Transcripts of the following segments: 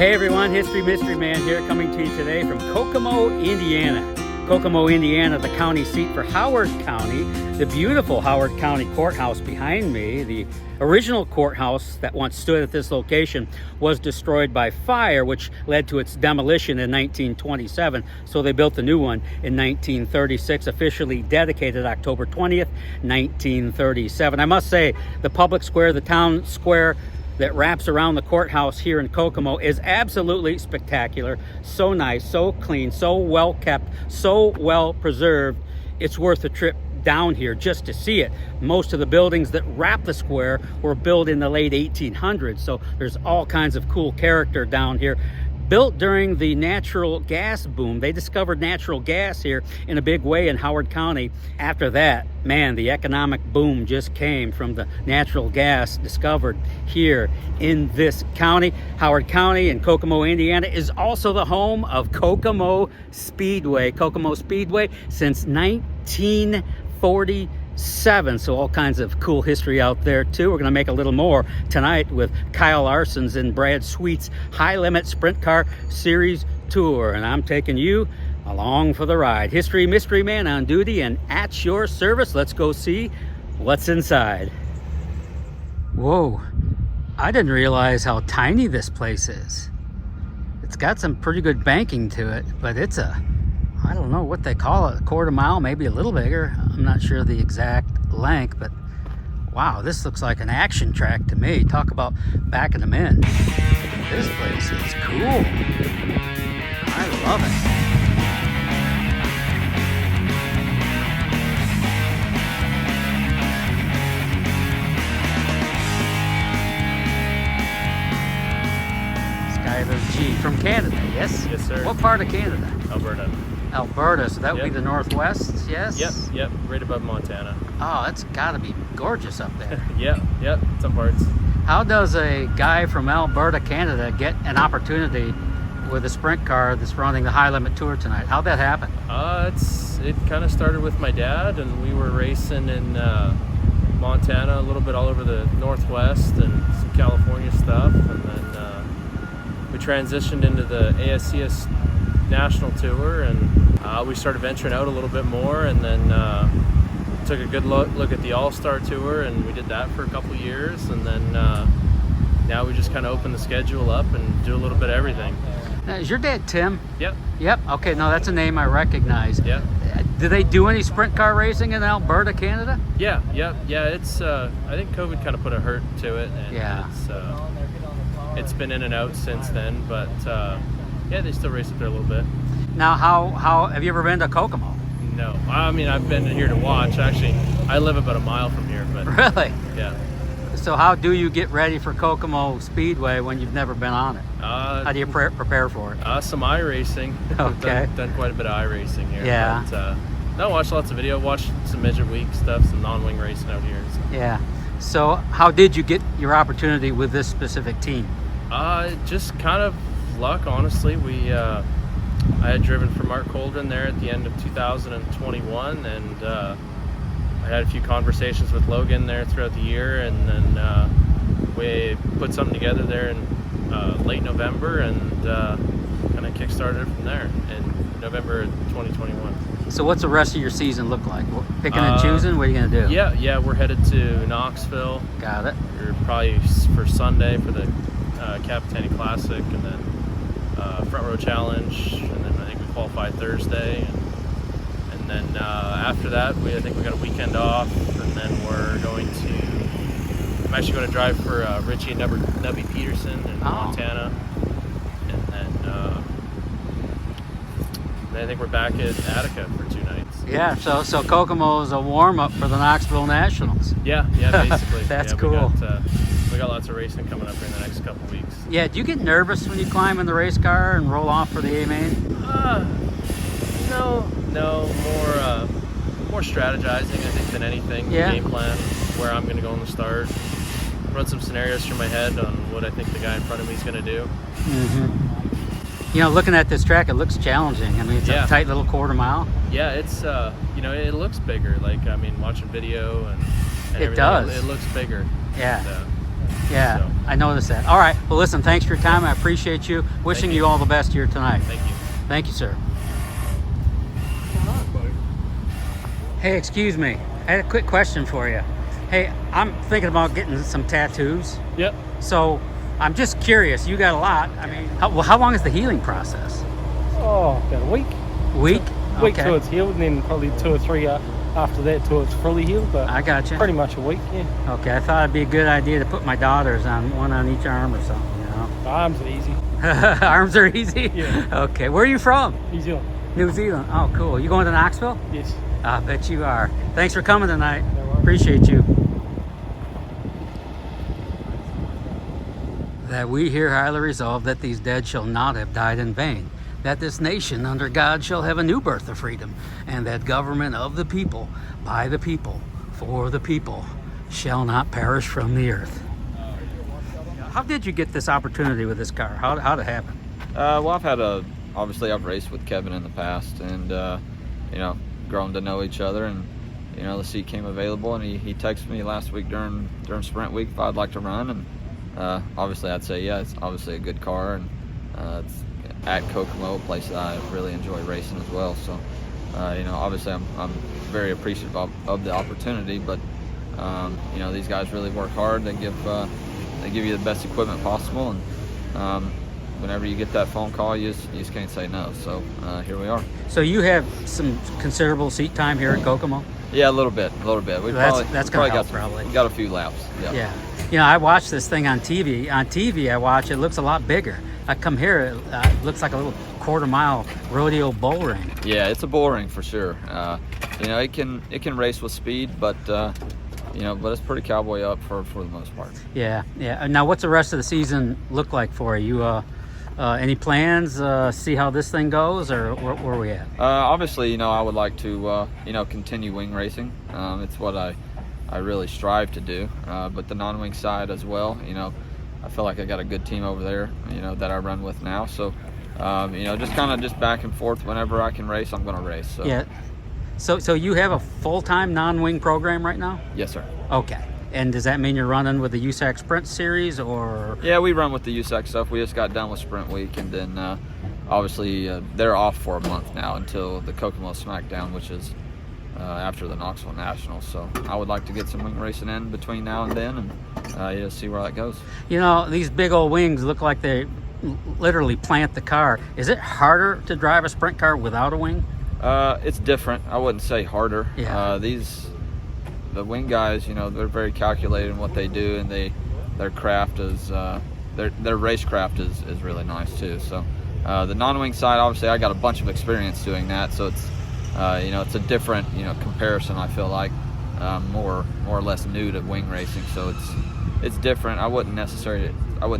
Hey everyone, History Mystery Man here, coming to you today from Kokomo, Indiana. Kokomo, Indiana, the county seat for Howard County. The beautiful Howard County Courthouse behind me, the original courthouse that once stood at this location, was destroyed by fire, which led to its demolition in 1927. So they built a new one in 1936, officially dedicated October 20th, 1937. I must say, the public square, the town square that wraps around the courthouse here in Kokomo is absolutely spectacular. So nice, so clean, so well kept, so well preserved. It's worth a trip down here just to see it. Most of the buildings that wrap the square were built in the late 1800s, so there's all kinds of cool character down here. Built during the natural gas boom. They discovered natural gas here in a big way in Howard County. After that, man, the economic boom just came from the natural gas discovered here in this county. Howard County in Kokomo, Indiana is also the home of Kokomo Speedway. Kokomo Speedway since 1947. So all kinds of cool history out there too. We're going to make a little more tonight with Kyle Larson's and Brad Sweet's High Limit Sprint Car Series Tour, and I'm taking you along for the ride. History Mystery Man on duty and at your service. Let's go see what's inside. Whoa, I didn't realize how tiny this place is. It's got some pretty good banking to it, but it's I don't know what they call it, a quarter mile, maybe a little bigger. I'm not sure the exact length, but wow, this looks like an action track to me. Talk about backing them in. This place is cool. I love it. Skylar Gee from Canada, yes? Yes, sir. What part of Canada? Alberta. Alberta, so that would be Yep. the northwest, yes? Yep, right above Montana. Oh, that's gotta be gorgeous up there. Yep, some parts. How does a guy from Alberta, Canada get an opportunity with a sprint car that's running the High Limit Tour tonight? How'd that happen? It kind of started with my dad, and we were racing in Montana, a little bit all over the Northwest and some California stuff, and then we transitioned into the ASCS National Tour, and we started venturing out a little bit more, and then took a good look at the All-Star Tour, and we did that for a couple years, and then now we just kind of open the schedule up and do a little bit of everything. Now, is your dad Tim? Yep. Okay, no, that's a name I recognize. Yeah. Do they do any sprint car racing in Alberta, Canada? Yeah. It's I think COVID kind of put a hurt to it, and Yeah. it's been in and out since then, but yeah, they still race up there a little bit. Now, how have you ever been to Kokomo? No, I mean, I've been here to watch. Actually, I live about a mile from here, but Really? yeah. So how do you get ready for Kokomo Speedway when you've never been on it? How do you prepare for it? Some iRacing. Okay. Done quite a bit of iRacing here. Yeah. But, no, watch lots of video. Watch some midget week stuff, some non-wing racing out here. So. Yeah. So how did you get your opportunity with this specific team? Just kind of luck, honestly. I had driven for Mark Coldren there at the end of 2021, and I had a few conversations with Logan there throughout the year, and then we put something together there in late November, and kind of kick-started it from there in November 2021. So what's the rest of your season look like? Picking and choosing? What are you going to do? Yeah, we're headed to Knoxville. Got it. We're probably for Sunday for the Capitani Classic, and then Front Row Challenge, and then I think we qualify Thursday, and then after that I think we got a weekend off, and then I'm actually going to drive for Richie and Nubby Peterson in Montana, and then I think we're back at Attica for 2 nights. Yeah, so Kokomo is a warm-up for the Knoxville Nationals. Yeah, basically. That's yeah, cool. We got lots of racing coming up here in the next couple weeks. Yeah, do you get nervous when you climb in the race car and roll off for the A-main? No, more strategizing, I think, than anything. Yeah. Game plan, where I'm going to go in the start, run some scenarios through my head on what I think the guy in front of me is going to do. Mm-hmm. You know, looking at this track, it looks challenging. I mean, it's a tight little quarter mile. Yeah, it's it looks bigger. Like, I mean, watching video and it does. It looks bigger. Yeah. And, Yeah, so. I noticed that. All right. Well, listen, thanks for your time. I appreciate you. Wishing you all the best here tonight. Thank you. Thank you, sir. Hey, excuse me. I had a quick question for you. Hey, I'm thinking about getting some tattoos. Yep. So I'm just curious. You got a lot. I mean, how long is the healing process? Oh, about a week. Week? Week Okay. till it's healed, and then probably 2 or 3 after that till it's fully healed. But I got you. pretty much a week, yeah. Okay, I thought it'd be a good idea to put my daughters on one on each arm or something, you know? The arms are easy. Arms are easy? Yeah. Okay, where are you from? New Zealand. New Zealand. Oh, cool. You going to Knoxville? Yes. I bet you are. Thanks for coming tonight. No worries. Appreciate you. That we here highly resolve that these dead shall not have died in vain, that this nation under God shall have a new birth of freedom, and that government of the people, by the people, for the people, shall not perish from the earth. How did you get this opportunity with this car? How'd it happen? Well, obviously I've raced with Kevin in the past, and you know, grown to know each other, and you know, the seat came available, and he texted me last week during sprint week if I'd like to run, and obviously I'd say yeah. It's obviously a good car, and it's at Kokomo, a place that I really enjoy racing as well. So you know, obviously I'm very appreciative of the opportunity, but you know, these guys really work hard. They give you the best equipment possible, and whenever you get that phone call, you just can't say no. So here we are. So you have some considerable seat time here at Kokomo? Yeah, a little bit. That's gonna help, probably. Got a few laps. Yeah. You know, I watch this thing on TV. On TV, I watch it looks a lot bigger. I come here, it looks like a little quarter-mile rodeo bull ring. Yeah, it's a bull ring for sure. You know, it can race with speed, but you know, but it's pretty cowboy up for the most part. Yeah. Now, what's the rest of the season look like for you? Any plans? See how this thing goes, or where are we at? Obviously, you know, I would like to you know, continue wing racing. It's what I really strive to do. But the non-wing side as well, you know, I feel like I got a good team over there, you know, that I run with now. So, you know, just back and forth. Whenever I can race, I'm going to race. So. Yeah. So you have a full-time non-wing program right now? Yes, sir. Okay. And does that mean you're running with the USAC Sprint Series, or? Yeah, we run with the USAC stuff. We just got done with Sprint Week, and then obviously they're off for a month now until the Kokomo Smackdown, which is after the Knoxville Nationals. So I would like to get some wing racing in between now and then, and yeah, see where that goes. You know, these big old wings look like they literally plant the car. Is it harder to drive a sprint car without a wing? It's different. I wouldn't say harder. Yeah. The wing guys, you know, they're very calculated in what they do, and their craft is their racecraft is really nice too. So the non-wing side, obviously, I got a bunch of experience doing that, so it's you know, it's a different, you know, comparison. I feel like more or less new to wing racing, so it's different. I wouldn't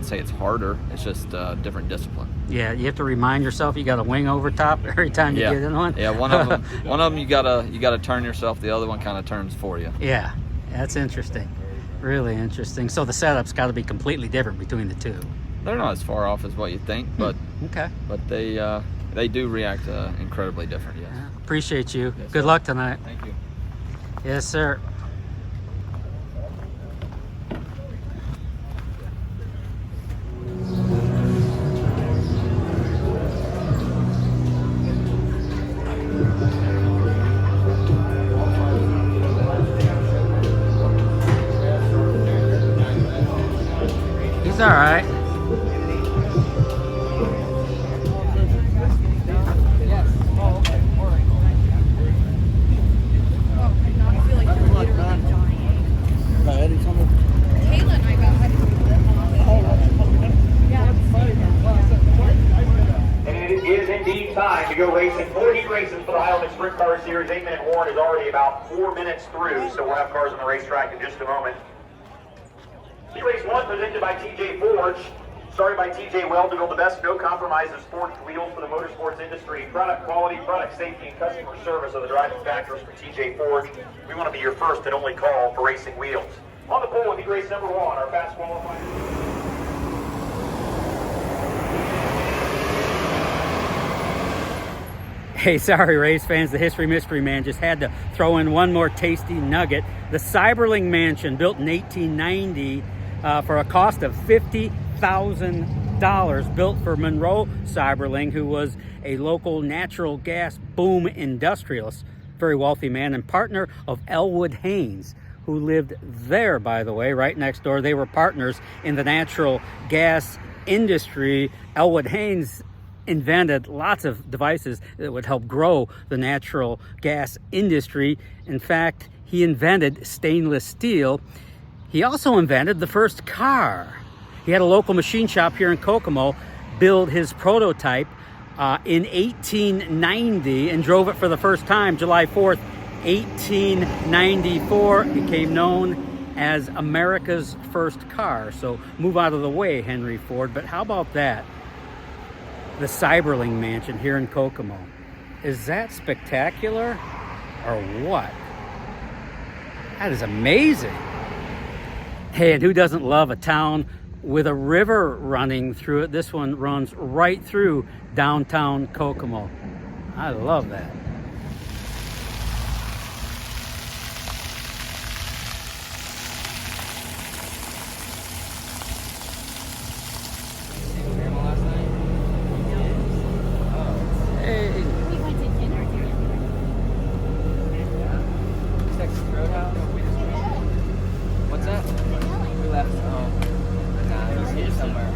say it's harder. It's just a different discipline. Yeah, you have to remind yourself you got a wing over top every time you get in one. Yeah, one of them you gotta turn yourself. The other one kind of turns for you. Yeah, that's interesting. Really interesting. So the setup's got to be completely different between the two. They're not as far off as what you think, but okay. But they do react incredibly different. Yes. Yeah, appreciate you. Yes, Good sir. luck tonight. Thank you. Yes, sir. He's all right. And it is indeed time to go racing. 4 heat races for the Heilman Sprint Car Series. 8-minute warn is already about 4 minutes through, so we'll have cars on the racetrack in just a moment. Heat race 1 presented by TJ Forge. Started by TJ Well to build the best no compromises forged wheels for the motorsports industry. Product quality, product safety, and customer service are the driving factors for TJ Forge. We want to be your first and only call for racing wheels. On the pole with heat race number 1, our fast qualifier. Hey, sorry, race fans. The History Mystery Man just had to throw in one more tasty nugget. The Cyberling Mansion, built in 1890, for a cost of $50,000, built for Monroe Cyberling, who was a local natural gas boom industrialist, very wealthy man and partner of Elwood Haynes, who lived there, by the way, right next door. They were partners in the natural gas industry. Elwood Haynes invented lots of devices that would help grow the natural gas industry. In fact, he invented stainless steel. He also invented the first car. He had a local machine shop here in Kokomo build his prototype in 1890 and drove it for the first time July 4th, 1894. It became known as America's first car. So move out of the way, Henry Ford. But how about that? The Cyberling Mansion here in Kokomo. Is that spectacular or what? That is amazing. Hey, and who doesn't love a town with a river running through it? This one runs right through downtown Kokomo. I love that. What's that? We left. Oh, nah, he's here somewhere.